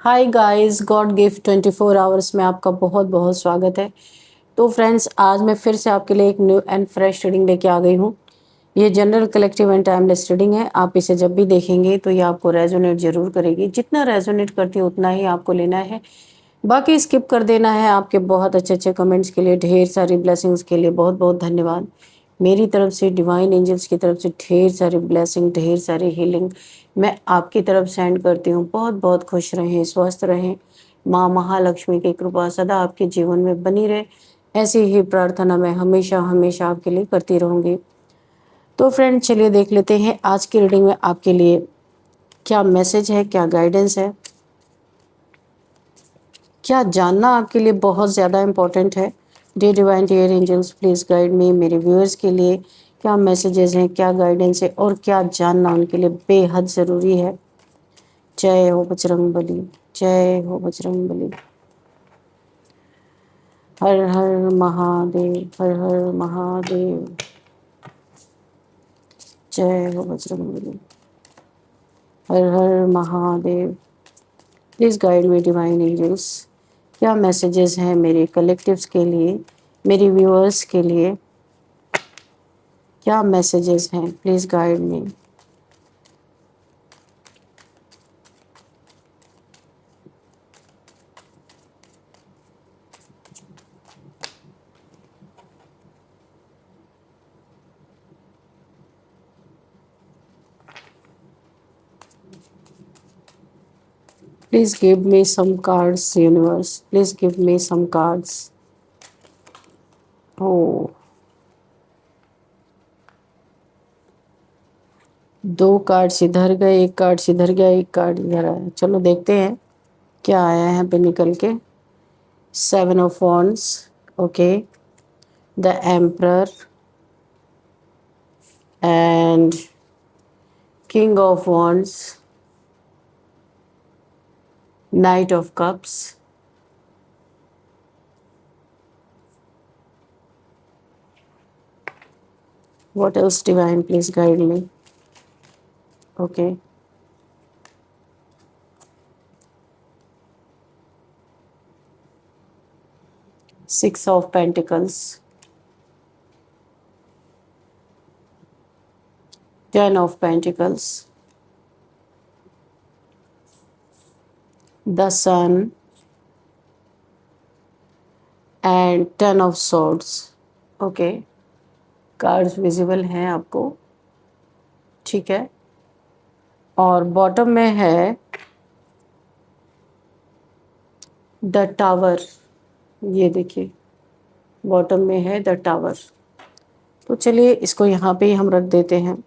Hi guys, God gift 24 hours में आपका बहुत बहुत स्वागत है। तो फ्रेंड्स, आज मैं फिर से आपके लिए एक न्यू एंड फ्रेश रीडिंग लेके आ गई हूँ। ये general collective and timeless reading है। आप इसे जब भी देखेंगे तो ये आपको रेजोनेट जरूर करेगी। जितना रेजोनेट करती है उतना ही आपको लेना है, बाकी स्किप कर देना है। आपके बहुत अच्छे अच्छे कमेंट्स के लिए, ढेर सारी ब्लेसिंग्स के लिए बहुत बहुत धन्यवाद। मेरी तरफ से, डिवाइन एंजल्स की तरफ से ढेर सारी ब्लेसिंग, ढेर सारी हीलिंग मैं आपकी तरफ सेंड करती हूँ। बहुत बहुत खुश रहें, स्वस्थ रहें। माँ महालक्ष्मी की कृपा सदा आपके जीवन में बनी रहे, ऐसी ही प्रार्थना मैं हमेशा हमेशा आपके लिए करती रहूँगी। तो फ्रेंड, चलिए देख लेते हैं आज की रीडिंग में आपके लिए क्या मैसेज है, क्या गाइडेंस है, क्या जानना आपके लिए बहुत ज़्यादा इम्पोर्टेंट है। Dear divine dear angels, please guide me. मेरे व्यूअर्स के लिए क्या मैसेजेस हैं, क्या गाइडेंस है और क्या जानना उनके लिए बेहद ज़रूरी है। जय हो बजरंग बली, जय हो बजरंग बली। हर हर महादेव, हर हर महादेव। जय हो बजरंग बली, हर हर Mahadev. Please guide me divine angels. क्या मैसेजेस हैं मेरे कलेक्टिव्स के लिए, मेरे व्यूअर्स के लिए, क्या मैसेजेस हैं, please guide me. Please give me some cards, universe. Please give me some cards. Oh, 2 cards इधर गए, 1 कार्ड इधर गया, 1 कार्ड इधर आया। चलो देखते हैं क्या आया है यहाँ पे निकल के। 7 of wands, okay, the emperor and king of wands, night of cups, what else divine, please guide me. Okay, 6 of Pentacles, 10 of Pentacles, the Sun and 10 of Swords। Okay, cards visible हैं आपको, ठीक है। और bottom में है the tower. ये देखिए, bottom में है द टावर। तो चलिए इसको यहाँ पे ही हम रख देते हैं।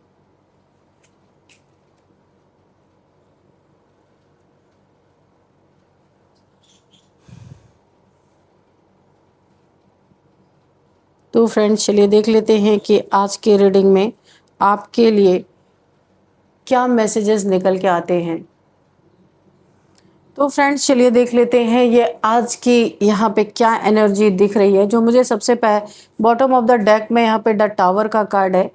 तो फ्रेंड्स, चलिए देख लेते हैं कि आज के रीडिंग में आपके लिए क्या मैसेजेस निकल के आते हैं। तो फ्रेंड्स, चलिए देख लेते हैं ये आज की यहाँ पे क्या एनर्जी दिख रही है। जो मुझे सबसे बॉटम ऑफ द डेक में यहाँ पे द टावर का कार्ड है,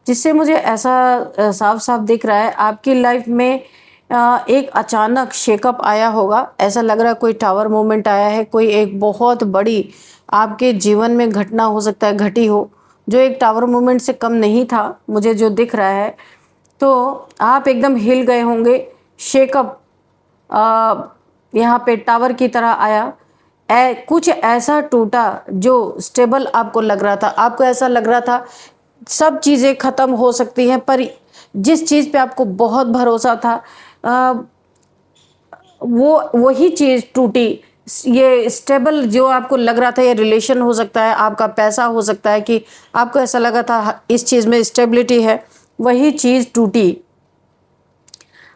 जिससे मुझे ऐसा साफ साफ दिख रहा है आपकी लाइफ में एक अचानक शेकअप आया होगा। ऐसा लग रहा है कोई टावर मोमेंट आया है, कोई एक बहुत बड़ी आपके जीवन में घटना हो सकता है घटी हो, जो एक टावर मोमेंट से कम नहीं था मुझे जो दिख रहा है। तो आप एकदम हिल गए होंगे। शेकअप यहाँ पे टावर की तरह आया। कुछ ऐसा टूटा जो स्टेबल आपको लग रहा था। आपको ऐसा लग रहा था सब चीज़ें ख़त्म हो सकती हैं, पर जिस चीज़ पे आपको बहुत भरोसा था वो वही चीज़ टूटी। ये स्टेबल जो आपको लग रहा था, ये रिलेशन हो सकता है, आपका पैसा हो सकता है, कि आपको ऐसा लगा था इस चीज़ में स्टेबिलिटी है, वही चीज़ टूटी।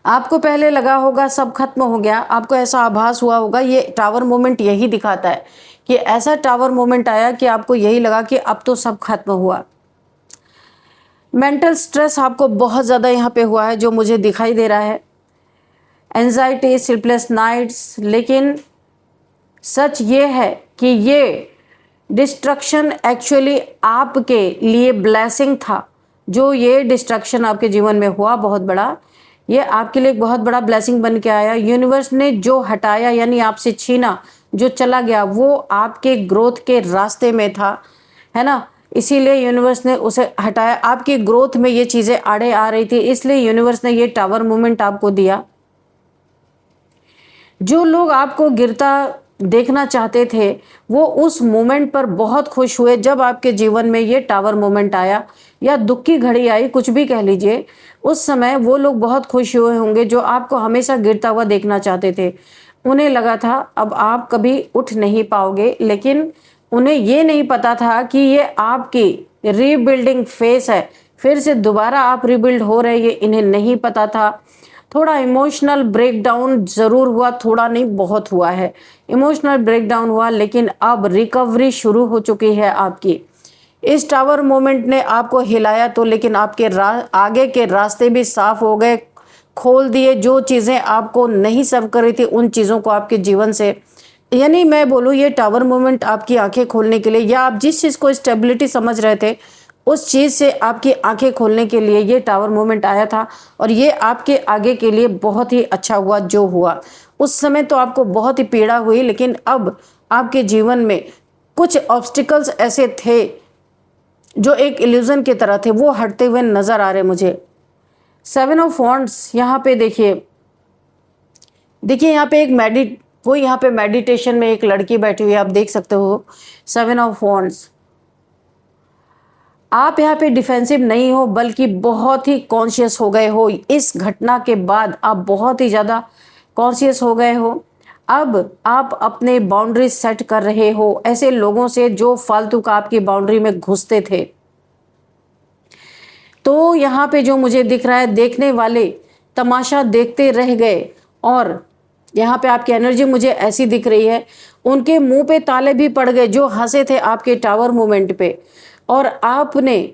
आपको पहले लगा होगा सब खत्म हो गया, आपको ऐसा आभास हुआ होगा। ये टावर मोमेंट यही दिखाता है कि ऐसा टावर मोमेंट आया कि आपको यही लगा कि अब तो सब खत्म हुआ। मेंटल स्ट्रेस आपको बहुत ज़्यादा यहाँ पे हुआ है, जो मुझे दिखाई दे रहा है। Anxiety, sleepless nights. लेकिन सच ये है कि ये डिस्ट्रक्शन एक्चुअली आपके लिए ब्लेसिंग था। जो ये डिस्ट्रक्शन आपके जीवन में हुआ बहुत बड़ा, ये आपके लिए एक बहुत बड़ा ब्लेसिंग बन के आया। यूनिवर्स ने जो हटाया यानी आपसे छीना, जो चला गया, वो आपके ग्रोथ के रास्ते में था, है ना। इसीलिए यूनिवर्स ने उसे हटाया। आपकी ग्रोथ में ये चीज़ें आड़े आ रही थी, इसलिए यूनिवर्स ने ये टावर मूवमेंट आपको दिया। जो लोग आपको गिरता देखना चाहते थे, वो उस मोमेंट पर बहुत खुश हुए जब आपके जीवन में ये टावर मोमेंट आया या दुख की घड़ी आई, कुछ भी कह लीजिए। उस समय वो लोग बहुत खुश हुए होंगे जो आपको हमेशा गिरता हुआ देखना चाहते थे। उन्हें लगा था अब आप कभी उठ नहीं पाओगे, लेकिन उन्हें ये नहीं पता था कि ये आपकी रीबिल्डिंग फेस है। फिर से दोबारा आप रीबिल्ड हो रहे, ये इन्हें नहीं पता था। थोड़ा इमोशनल ब्रेकडाउन ज़रूर हुआ, थोड़ा नहीं बहुत हुआ है। इमोशनल ब्रेकडाउन हुआ, लेकिन अब रिकवरी शुरू हो चुकी है आपकी। इस टावर मोमेंट ने आपको हिलाया तो, लेकिन आपके आगे के रास्ते भी साफ हो गए, खोल दिए। जो चीज़ें आपको नहीं सर्व कर रही थी, उन चीज़ों को आपके जीवन से, यानी मैं बोलूँ ये टावर मोमेंट आपकी आंखें खोलने के लिए, या आप जिस चीज़ को स्टेबिलिटी समझ रहे थे उस चीज़ से आपकी आंखें खोलने के लिए ये टावर मोमेंट आया था। और ये आपके आगे के लिए बहुत ही अच्छा हुआ जो हुआ। उस समय तो आपको बहुत ही पीड़ा हुई, लेकिन अब आपके जीवन में कुछ ऑब्स्टिकल्स ऐसे थे जो एक इल्यूजन की तरह थे, वो हटते हुए नजर आ रहे मुझे। 7 ऑफ वॉन्ड्स यहाँ पे देखिए, यहाँ पे कोई यहाँ पे मेडिटेशन में एक लड़की बैठी हुई है, आप देख सकते हो। 7 ऑफ वॉन्ड्स, आप यहाँ पे डिफेंसिव नहीं हो, बल्कि बहुत ही कॉन्शियस हो गए हो। इस घटना के बाद आप बहुत ही ज़्यादा कॉन्शियस हो गए हो। अब आप अपने बाउंड्रीज सेट कर रहे हो ऐसे लोगों से जो फालतू का आपकी बाउंड्री में घुसते थे। तो यहाँ पे जो मुझे दिख रहा है, देखने वाले तमाशा देखते रह गए। और यहाँ पे आपकी एनर्जी मुझे ऐसी दिख रही है, उनके मुंह पे ताले भी पड़ गए जो हंसे थे आपके टावर मूवमेंट पे। और आपने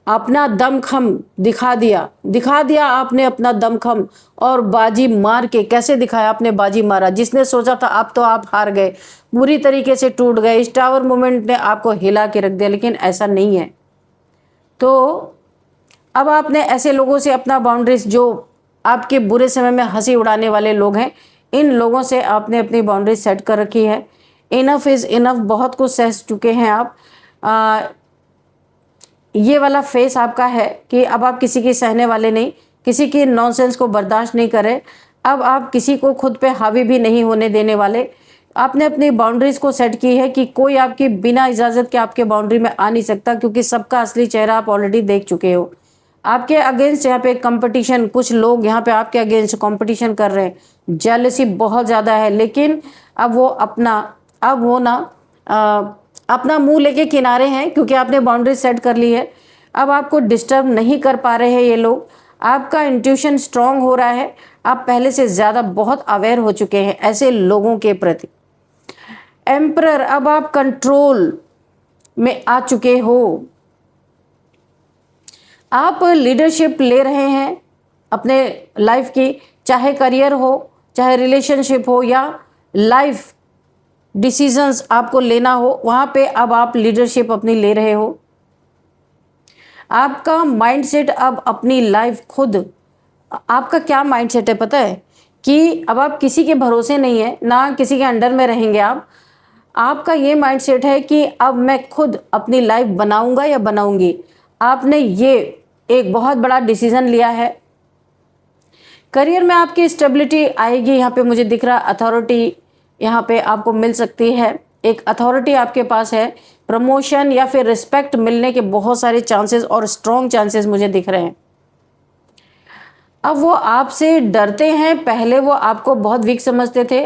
अपना दमखम दिखा दिया आपने अपना दमखम। और बाजी मार के, कैसे दिखाया आपने बाजी मारा, जिसने सोचा था अब तो आप हार गए, पूरी तरीके से टूट गए। इस टावर मूवमेंट ने आपको हिला के रख दिया, लेकिन ऐसा नहीं है। तो अब आपने ऐसे लोगों से अपना बाउंड्रीज, जो आपके बुरे समय में हंसी उड़ाने वाले लोग हैं, इन लोगों से आपने अपनी बाउंड्रीज सेट कर रखी है। इनफ इज़ इनफ, बहुत कुछ सह चुके हैं आप। ये वाला फेस आपका है कि अब आप किसी की सहने वाले नहीं, किसी की नॉनसेंस को बर्दाश्त नहीं करें। अब आप किसी को खुद पे हावी भी नहीं होने देने वाले। आपने अपनी बाउंड्रीज को सेट की है कि कोई आपकी बिना इजाज़त के आपके बाउंड्री में आ नहीं सकता, क्योंकि सबका असली चेहरा आप ऑलरेडी देख चुके हो। आपके अगेंस्ट यहाँ पे कंपटीशन, कुछ लोग यहाँ पे आपके अगेंस्ट कंपटीशन कर रहे हैं, जेलसी बहुत ज़्यादा है। लेकिन अब वो अपना मुंह लेके किनारे हैं, क्योंकि आपने बाउंड्री सेट कर ली है। अब आपको डिस्टर्ब नहीं कर पा रहे हैं ये लोग। आपका इंट्यूशन स्ट्रांग हो रहा है, आप पहले से ज़्यादा बहुत अवेयर हो चुके हैं ऐसे लोगों के प्रति। एम्परर, अब आप कंट्रोल में आ चुके हो। आप लीडरशिप ले रहे हैं अपने लाइफ की, चाहे करियर हो, चाहे रिलेशनशिप हो, या लाइफ डिसीजंस आपको लेना हो, वहाँ पे अब आप लीडरशिप अपनी ले रहे हो। आपका माइंडसेट अब अपनी लाइफ खुद, आपका क्या माइंडसेट है पता है, कि अब आप किसी के भरोसे नहीं है, ना किसी के अंडर में रहेंगे आप। आपका ये माइंडसेट है कि अब मैं खुद अपनी लाइफ बनाऊंगा या बनाऊंगी। आपने ये एक बहुत बड़ा डिसीजन लिया है। करियर में आपकी स्टेबिलिटी आएगी। यहाँ पे मुझे दिख रहा अथॉरिटी यहाँ पे आपको मिल सकती है, एक अथॉरिटी आपके पास है। प्रमोशन या फिर रिस्पेक्ट मिलने के बहुत सारे चांसेस और स्ट्रॉन्ग चांसेस मुझे दिख रहे हैं। अब वो आपसे डरते हैं, पहले वो आपको बहुत वीक समझते थे।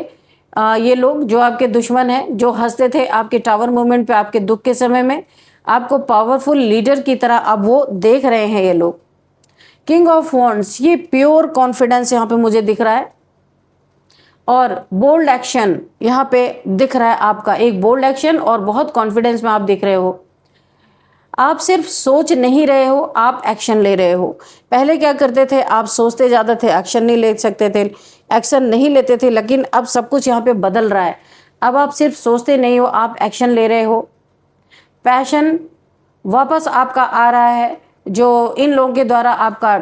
ये लोग जो आपके दुश्मन हैं, जो हंसते थे आपके टावर मूवमेंट पे, आपके दुख के समय में, आपको पावरफुल लीडर की तरह अब वो देख रहे हैं ये लोग। किंग ऑफ वॉन्ड्स, ये प्योर कॉन्फिडेंस यहाँ पे मुझे दिख रहा है। और बोल्ड एक्शन यहाँ पे दिख रहा है आपका, एक बोल्ड एक्शन, और बहुत कॉन्फिडेंस में आप दिख रहे हो। आप सिर्फ सोच नहीं रहे हो, आप एक्शन ले रहे हो। पहले क्या करते थे, आप सोचते ज़्यादा थे, एक्शन नहीं ले सकते थे, एक्शन नहीं लेते थे। लेकिन अब सब कुछ यहाँ पे बदल रहा है। अब आप सिर्फ सोचते नहीं हो, आप एक्शन ले रहे हो। पैशन वापस आपका आ रहा है, जो इन लोगों के द्वारा आपका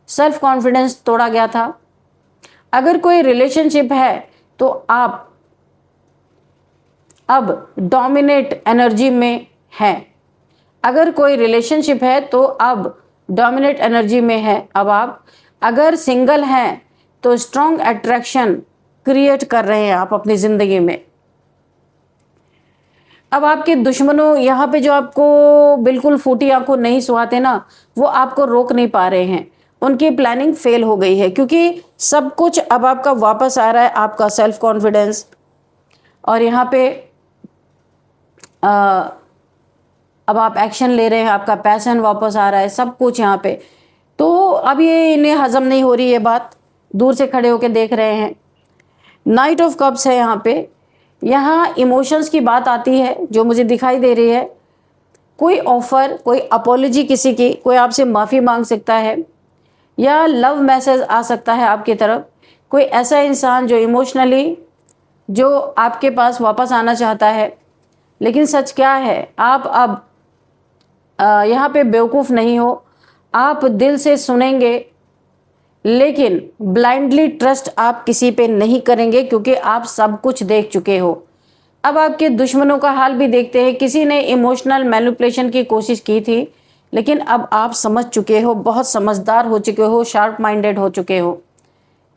सेल्फ कॉन्फिडेंस तोड़ा गया था। अगर कोई रिलेशनशिप है तो आप अब डोमिनेट एनर्जी में हैं। अगर कोई रिलेशनशिप है तो अब डोमिनेट एनर्जी में है अब आप। अगर सिंगल हैं तो स्ट्रॉन्ग अट्रैक्शन क्रिएट कर रहे हैं आप अपनी ज़िंदगी में। अब आपके दुश्मनों यहाँ पे जो आपको बिल्कुल फूटी आंखों नहीं सुहाते ना, वो आपको रोक नहीं पा रहे हैं। उनकी प्लानिंग फेल हो गई है, क्योंकि सब कुछ अब आपका वापस आ रहा है, आपका सेल्फ कॉन्फिडेंस। और यहाँ पे अब आप एक्शन ले रहे हैं, आपका पैशन वापस आ रहा है, सब कुछ यहाँ पे। तो अब ये इन्हें हजम नहीं हो रही है बात, दूर से खड़े होकर देख रहे हैं। नाइट ऑफ कप्स है यहाँ पे। यहाँ इमोशंस की बात आती है जो मुझे दिखाई दे रही है। कोई ऑफर, कोई अपॉलॉजी किसी की, कोई आपसे माफ़ी मांग सकता है, या लव मैसेज आ सकता है आपकी तरफ। कोई ऐसा इंसान जो इमोशनली जो आपके पास वापस आना चाहता है। लेकिन सच क्या है, आप अब यहाँ पे बेवकूफ़ नहीं हो। आप दिल से सुनेंगे, लेकिन ब्लाइंडली ट्रस्ट आप किसी पे नहीं करेंगे, क्योंकि आप सब कुछ देख चुके हो। अब आपके दुश्मनों का हाल भी देखते हैं। किसी ने इमोशनल मैनिपुलेशन की कोशिश की थी, लेकिन अब आप समझ चुके हो, बहुत समझदार हो चुके हो, शार्प माइंडेड हो चुके हो।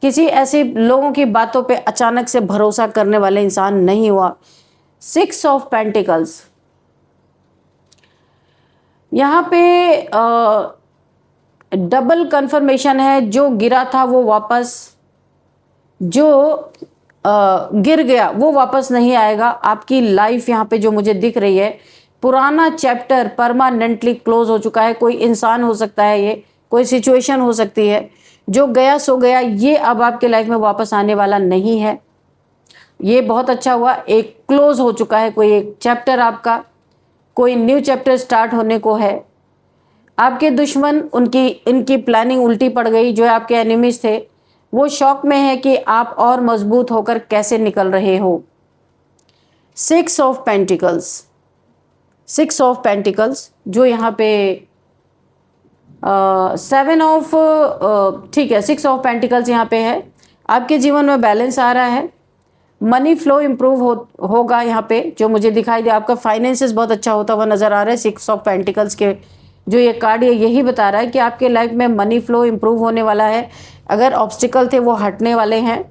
किसी ऐसे लोगों की बातों पे अचानक से भरोसा करने वाले इंसान नहीं हुआ। 6 ऑफ पेंटिकल्स यहाँ पे डबल कंफर्मेशन है। जो गिरा था वो वापस, जो गिर गया वो वापस नहीं आएगा। आपकी लाइफ यहाँ पे जो मुझे दिख रही है, पुराना चैप्टर परमानेंटली क्लोज हो चुका है। कोई इंसान हो सकता है, ये कोई सिचुएशन हो सकती है। जो गया सो गया, ये अब आपके लाइफ में वापस आने वाला नहीं है। ये बहुत अच्छा हुआ, एक क्लोज हो चुका है कोई एक चैप्टर आपका। कोई न्यू चैप्टर स्टार्ट होने को है। आपके दुश्मन, इनकी प्लानिंग उल्टी पड़ गई। जो आपके एनिमीज थे वो शॉक में है कि आप और मजबूत होकर कैसे निकल रहे हो। 6 ऑफ पेंटिकल्स, 6 ऑफ पेंटिकल्स जो यहाँ पे 7 ऑफ, ठीक है, 6 ऑफ पेंटिकल्स यहाँ पे है। आपके जीवन में बैलेंस आ रहा है, मनी फ्लो इम्प्रूव होगा यहाँ पे जो मुझे दिखाई दे। आपका फाइनेंसेस बहुत अच्छा होता हुआ नज़र आ रहा है। 6 ऑफ पेंटिकल्स के जो ये कार्ड है यही बता रहा है कि आपके लाइफ में मनी फ्लो इम्प्रूव होने वाला है। अगर ऑब्स्टिकल थे वो हटने वाले हैं।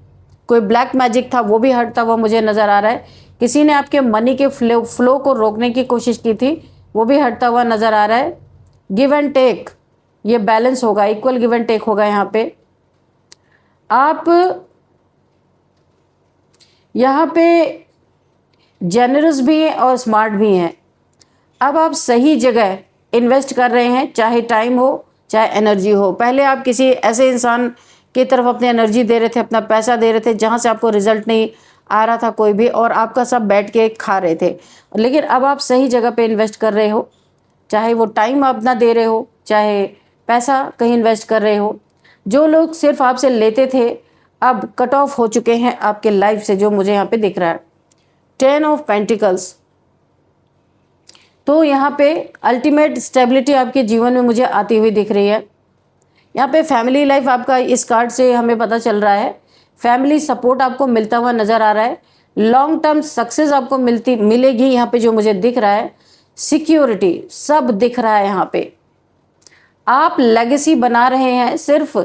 कोई ब्लैक मैजिक था वो भी हटता हुआ मुझे नज़र आ रहा है। किसी ने आपके मनी के फ्लो को रोकने की कोशिश की थी, वो भी हटता हुआ नज़र आ रहा है। गिव एंड टेक, ये बैलेंस होगा, इक्वल गिव एंड टेक होगा यहाँ पे। आप यहाँ पे जेनरस भी हैं और स्मार्ट भी हैं। अब आप सही जगह इन्वेस्ट कर रहे हैं, चाहे टाइम हो चाहे एनर्जी हो। पहले आप किसी ऐसे इंसान की तरफ अपनी एनर्जी दे रहे थे, अपना पैसा दे रहे थे जहाँ से आपको रिजल्ट नहीं आ रहा था कोई भी, और आपका सब बैठ के खा रहे थे। लेकिन अब आप सही जगह पे इन्वेस्ट कर रहे हो, चाहे वो टाइम अपना दे रहे हो, चाहे पैसा कहीं इन्वेस्ट कर रहे हो। जो लोग सिर्फ आपसे लेते थे अब कट ऑफ हो चुके हैं आपके लाइफ से, जो मुझे यहाँ पे दिख रहा है। 10 ऑफ पेंटिकल्स, तो यहाँ पे अल्टीमेट स्टेबिलिटी आपके जीवन में मुझे आती हुई दिख रही है। यहाँ पे फैमिली लाइफ आपका इस कार्ड से हमें पता चल रहा है। फैमिली सपोर्ट आपको मिलता हुआ नज़र आ रहा है। लॉन्ग टर्म सक्सेस आपको मिलेगी यहाँ पे जो मुझे दिख रहा है। सिक्योरिटी सब दिख रहा है यहाँ पे। आप लेगेसी बना रहे हैं, सिर्फ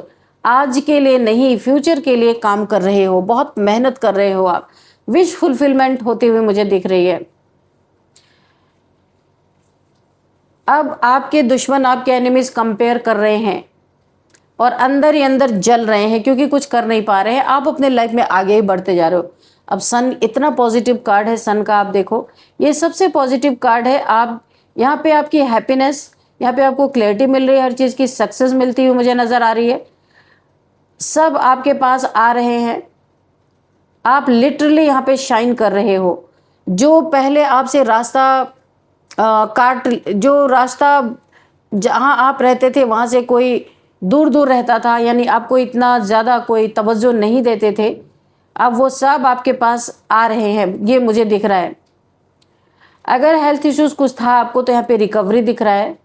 आज के लिए नहीं फ्यूचर के लिए काम कर रहे हो, बहुत मेहनत कर रहे हो आप। विश फुलफिलमेंट होती हुई मुझे दिख रही है। अब आपके दुश्मन, आपके एनिमीज कंपेयर कर रहे हैं और अंदर ही अंदर जल रहे हैं, क्योंकि कुछ कर नहीं पा रहे हैं। आप अपने लाइफ में आगे ही बढ़ते जा रहे हो। अब सन इतना पॉजिटिव कार्ड है, सन का आप देखो, ये सबसे पॉजिटिव कार्ड है। आप यहाँ पे आपकी हैप्पीनेस, यहाँ पे आपको क्लैरिटी मिल रही है, हर चीज़ की सक्सेस मिलती हुई मुझे नज़र आ रही है। सब आपके पास आ रहे हैं। आप लिटरली यहाँ पे शाइन कर रहे हो। जो पहले आपसे रास्ता जो रास्ता जहाँ आप रहते थे वहाँ से कोई दूर दूर रहता था, यानी आपको इतना ज़्यादा कोई तवज्जो नहीं देते थे, अब वो सब आपके पास आ रहे हैं, ये मुझे दिख रहा है। अगर हेल्थ इश्यूज़ कुछ था आपको तो यहाँ पे रिकवरी दिख रहा है।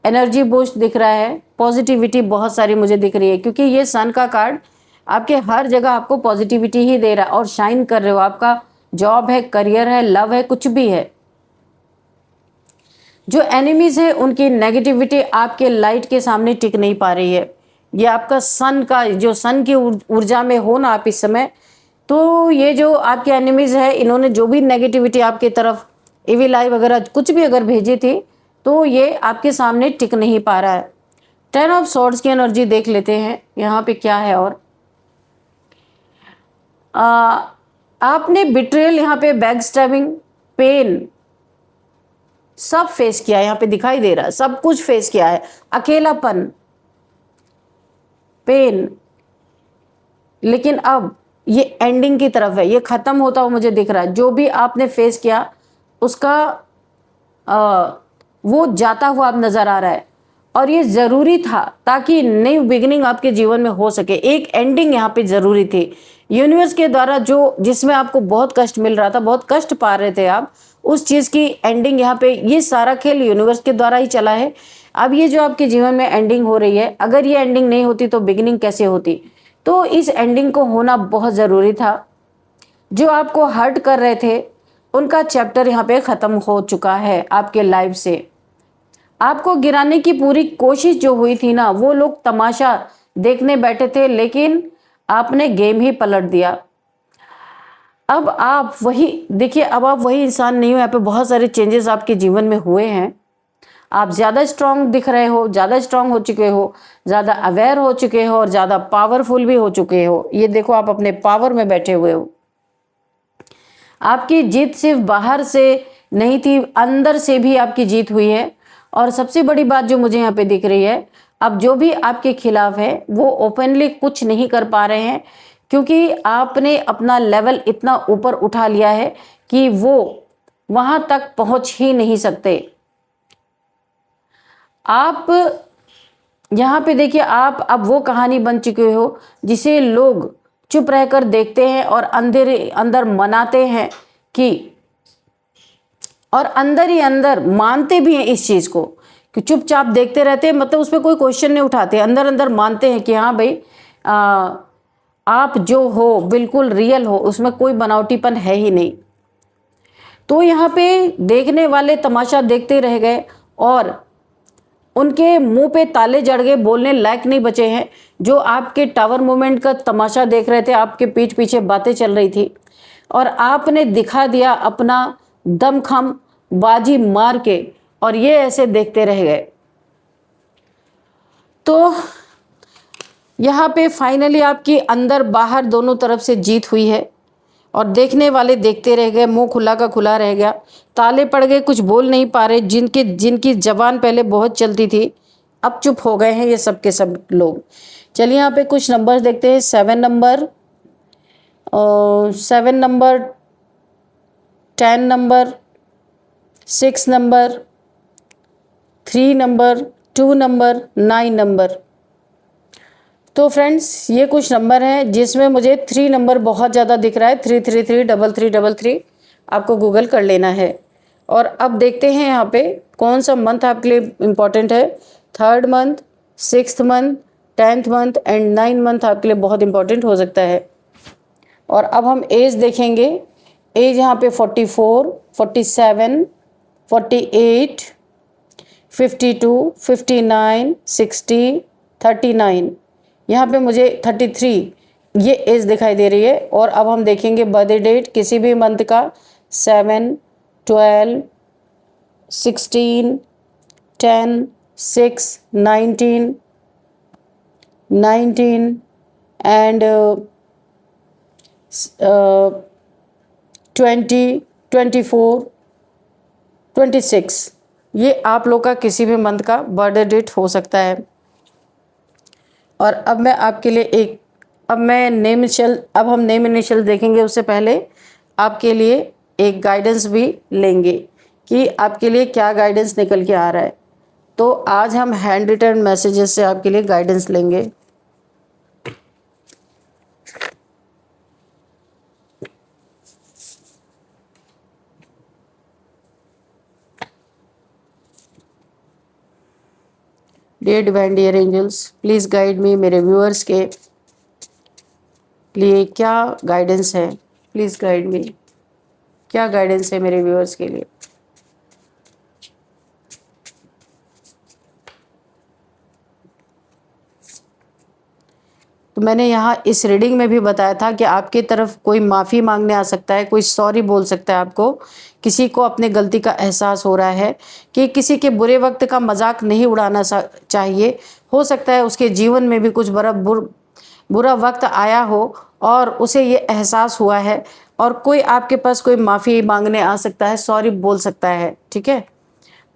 एनर्जी बूस्ट दिख रहा है, पॉजिटिविटी बहुत सारी मुझे दिख रही है, क्योंकि ये सन का कार्ड आपके हर जगह आपको पॉजिटिविटी ही दे रहा है और शाइन कर रहे हो। आपका जॉब है, करियर है, लव है, कुछ भी है। जो एनिमीज है उनकी नेगेटिविटी आपके लाइट के सामने टिक नहीं पा रही है। ये आपका सन का, जो सन की ऊर्जा में हो ना आप इस समय, तो ये जो आपके एनिमीज है, इन्होंने जो भी नेगेटिविटी आपकी तरफ, इविल आई वगैरह कुछ भी अगर भेजी थी, तो ये आपके सामने टिक नहीं पा रहा है। 10 ऑफ सॉर्ड्स की एनर्जी देख लेते हैं यहाँ पे क्या है। और आपने बिट्रेयल, यहाँ पे बैक स्टैबिंग, पेन सब फेस किया है, यहाँ पे दिखाई दे रहा है, सब कुछ फेस किया है। अकेलापन, पेन, लेकिन अब ये एंडिंग की तरफ है, ये खत्म होता हुआ मुझे दिख रहा है। जो भी आपने फेस किया उसका वो जाता हुआ अब नजर आ रहा है, और ये जरूरी था ताकि न्यू बिगिनिंग आपके जीवन में हो सके। एक एंडिंग यहाँ पे जरूरी थी यूनिवर्स के द्वारा, जो जिसमें आपको बहुत कष्ट मिल रहा था, बहुत कष्ट पा रहे थे आप, उस चीज की एंडिंग यहाँ पे, ये सारा खेल यूनिवर्स के द्वारा ही चला है। अब ये जो आपके जीवन में एंडिंग हो रही है, अगर ये एंडिंग नहीं होती तो बिगिनिंग कैसे होती। तो इस एंडिंग को होना बहुत जरूरी था। जो आपको हर्ट कर रहे थे उनका चैप्टर यहाँ पे खत्म हो चुका है आपके लाइफ से। आपको गिराने की पूरी कोशिश जो हुई थी ना, वो लोग तमाशा देखने बैठे थे, लेकिन आपने गेम ही पलट दिया। अब आप वही देखिए, अब आप वही इंसान नहीं हो। यहाँ पे बहुत सारे चेंजेस आपके जीवन में हुए हैं। आप ज़्यादा स्ट्रांग दिख रहे हो, ज़्यादा स्ट्रांग हो चुके हो, ज़्यादा अवेयर हो चुके हो, और ज़्यादा पावरफुल भी हो चुके हो। ये देखो, आप अपने पावर में बैठे हुए हो। आपकी जीत सिर्फ बाहर से नहीं थी, अंदर से भी आपकी जीत हुई है। और सबसे बड़ी बात जो मुझे यहाँ पे दिख रही है, अब जो भी आपके खिलाफ है वो ओपनली कुछ नहीं कर पा रहे हैं, क्योंकि आपने अपना लेवल इतना ऊपर उठा लिया है कि वो वहां तक पहुंच ही नहीं सकते। आप यहाँ पे देखिए, आप अब वो कहानी बन चुके हो जिसे लोग चुप रहकर देखते हैं और अंदर अंदर मनाते हैं कि, और अंदर ही अंदर मानते भी हैं इस चीज को, कि चुपचाप देखते रहते हैं, मतलब उस पर कोई क्वेश्चन नहीं उठाते, अंदर अंदर मानते हैं कि हाँ भाई, आप जो हो बिल्कुल रियल हो, उसमें कोई बनावटीपन है ही नहीं। तो यहाँ पे देखने वाले तमाशा देखते रह गए और उनके मुंह पे ताले जड़ गए, बोलने लायक नहीं बचे हैं। जो आपके टावर मूवमेंट का तमाशा देख रहे थे, आपके पीठ पीछे बातें चल रही थी, और आपने दिखा दिया अपना दमखम बाजी मार के, और ये ऐसे देखते रह गए। तो यहाँ पे फाइनली आपकी अंदर बाहर दोनों तरफ से जीत हुई है, और देखने वाले देखते रह गए, मुंह खुला का खुला रह गया, ताले पड़ गए, कुछ बोल नहीं पा रहे। जिनकी जबान पहले बहुत चलती थी, अब चुप हो गए हैं ये सब के सब लोग। चलिए यहाँ पे कुछ नंबर देखते हैं। 7 number, 7 number, 10 number, 6 number, 3 number, 2 number, 9 number. तो फ्रेंड्स, ये कुछ नंबर हैं जिसमें मुझे 3 नंबर बहुत ज़्यादा दिख रहा है। 3333333 आपको गूगल कर लेना है। और अब देखते हैं यहाँ पे कौन सा मंथ आपके लिए इम्पॉर्टेंट है। 3rd month, 6th month, 10th month and 9th month आपके लिए बहुत इंपॉर्टेंट हो सकता है। और अब हम एज देखेंगे। एज यहाँ पे 44, 47, 48, 52, 59, 60, 39, यहाँ पे मुझे 33 ये एज दिखाई दे रही है। और अब हम देखेंगे बर्थडे डेट किसी भी मंथ का। 7, 12, 16, 10, 6, 19, 19 एंड 20, 24, 26। ये आप लोग का किसी भी मंथ का बर्थडे डेट हो सकता है। और अब मैं आपके लिए अब हम नेम इनिशियल देखेंगे। उससे पहले आपके लिए एक गाइडेंस भी लेंगे कि आपके लिए क्या गाइडेंस निकल के आ रहा है। तो आज हम हैंड रिटन मैसेजेस से आपके लिए गाइडेंस लेंगे। Dear divine dear angels, please guide me. मेरे व्यूअर्स के लिए क्या गाइडेंस है, प्लीज़ गाइड मी। क्या गाइडेंस है मेरे व्यूअर्स के लिए। तो मैंने यहाँ इस रीडिंग में भी बताया था कि आपकी तरफ कोई माफ़ी मांगने आ सकता है, कोई सॉरी बोल सकता है आपको। किसी को अपने गलती का एहसास हो रहा है कि किसी के बुरे वक्त का मजाक नहीं उड़ाना चाहिए। हो सकता है उसके जीवन में भी कुछ बुरा वक्त आया हो और उसे ये एहसास हुआ है, और कोई आपके पास कोई माफ़ी मांगने आ सकता है, सॉरी बोल सकता है। ठीक है,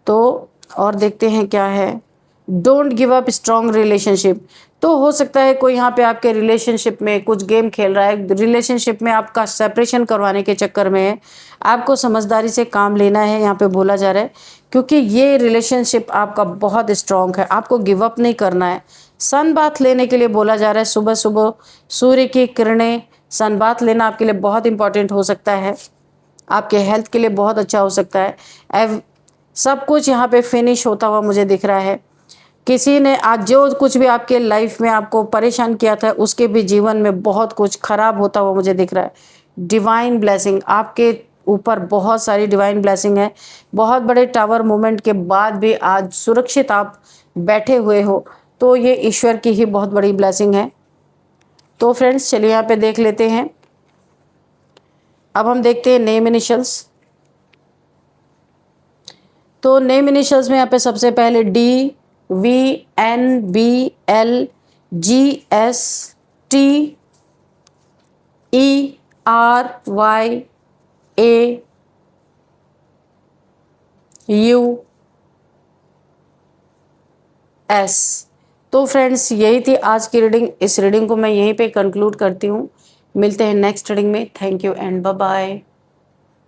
तो और देखते हैं क्या है। Don't give up strong relationship. तो हो सकता है कोई यहाँ पे आपके रिलेशनशिप में कुछ गेम खेल रहा है, रिलेशनशिप में आपका सेपरेशन करवाने के चक्कर में है। आपको समझदारी से काम लेना है, यहाँ पे बोला जा रहा है, क्योंकि ये रिलेशनशिप आपका बहुत स्ट्रॉन्ग है। आपको गिव अप नहीं करना है। सन बाथ लेने के लिए बोला जा रहा है। सुबह सुबह सूर्य की किरणें, सन बाथ लेना आपके लिए बहुत इंपॉर्टेंट हो सकता है। आपके हेल्थ के लिए बहुत अच्छा हो सकता है। सब कुछ यहाँ पे फिनिश होता हुआ मुझे दिख रहा है। किसी ने आज जो कुछ भी आपके लाइफ में आपको परेशान किया था, उसके भी जीवन में बहुत कुछ खराब होता हुआ मुझे दिख रहा है। डिवाइन ब्लेसिंग आपके ऊपर, बहुत सारी डिवाइन ब्लेसिंग है। बहुत बड़े टावर मूवमेंट के बाद भी आज सुरक्षित आप बैठे हुए हो, तो ये ईश्वर की ही बहुत बड़ी ब्लेसिंग है। तो फ्रेंड्स चलिए यहाँ पे देख लेते हैं। अब हम देखते हैं नेम इनिशियल्स। तो नेम इनिशियल्स में यहाँ पे सबसे पहले DVNBLGSTERYAUS। तो फ्रेंड्स यही थी आज की रीडिंग। इस रीडिंग को मैं यहीं पे कंक्लूड करती हूँ। मिलते हैं नेक्स्ट रीडिंग में। Thank you and bye bye.